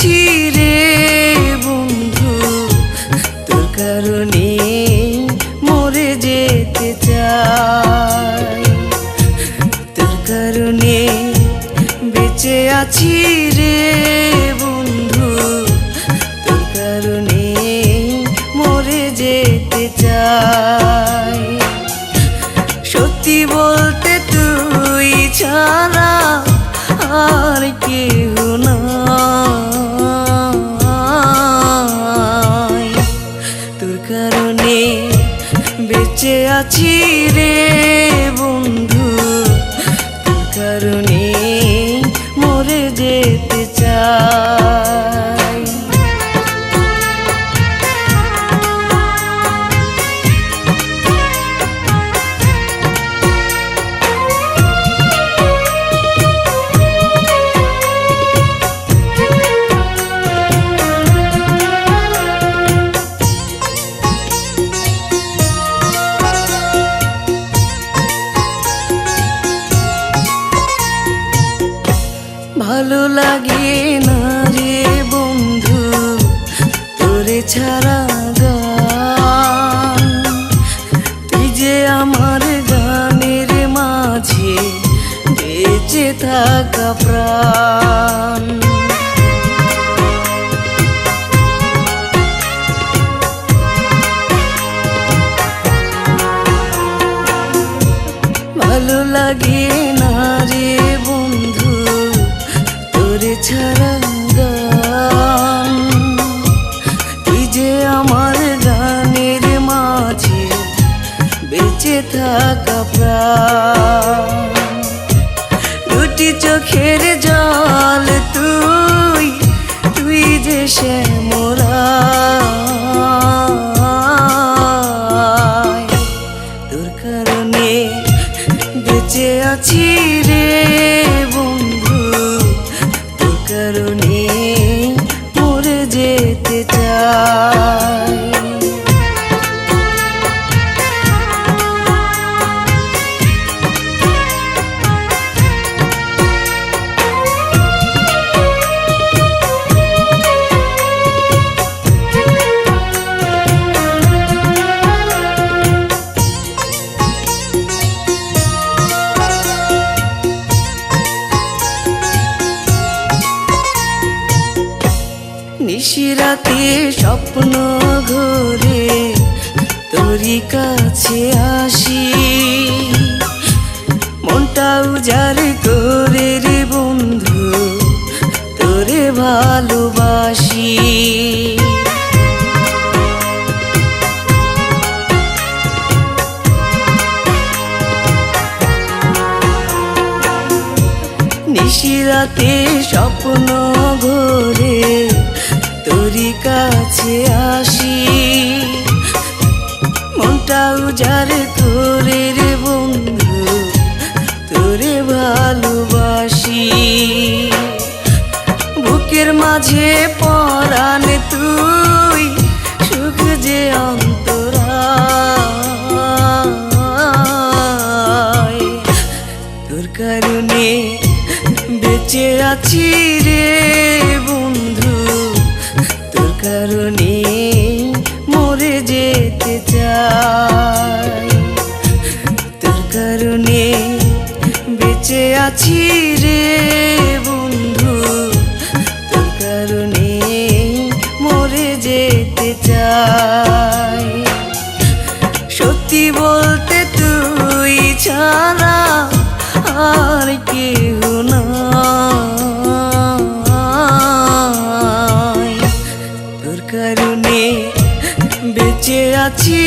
আছি রে বন্ধু, তোর কারণে মরে যেতে চাই। তোর কারণে বেঁচে আছি রে বন্ধু, তোর কারণে মরে যেতে চাই। সত্যি বলতে তুই ছাড়া আর কেউ নাই। তোর কারণে বেঁচে আছি রে বন্ধু, তোর কারণে মরে যেতে চাই। ভালো লাগে না রে বন্ধু তোরে ছাড়া গান, তুই যে আমার গানের মাঝে বেঁচে থাকা প্রাণ। ভালো লাগে না রে বন্ধু তোরে ছাড়া গান, তুই যে আমার গানের মাঝে বেঁচে থাকা প্রাণ। দুটি চোখের জল তুই, তুই যে শ্যামরায়। তোর কারণে বেঁচে আছি রে বন্ধু, তোর কারণে মরে যেতে চাই। নিশিরাতে স্বপ্ন ঘোরে তোরই কাছে আসি, মনটা উজাড় করে রে বন্ধু তোরে ভালোবাসি। নিশিরাতে স্বপ্ন ঘোরে তোরই কাছে আসি, মনটা উজাড় করে রে বন্ধু তোরে ভালোবাসি। বুকের মাঝে পরাণ তুই, সুখ যে অন্তরায়। তোর কারণে বেঁচে আছি রে বন্ধু, তোর কারণে মরে যেতে চাই। তোর কারণে বেঁচে আছি রে বন্ধু, তোর কারণে মরে যেতে চাই। সত্যি বলতে তুই ছাড়া আর কেউ নাই। তোর কারণে বেঁচে আছি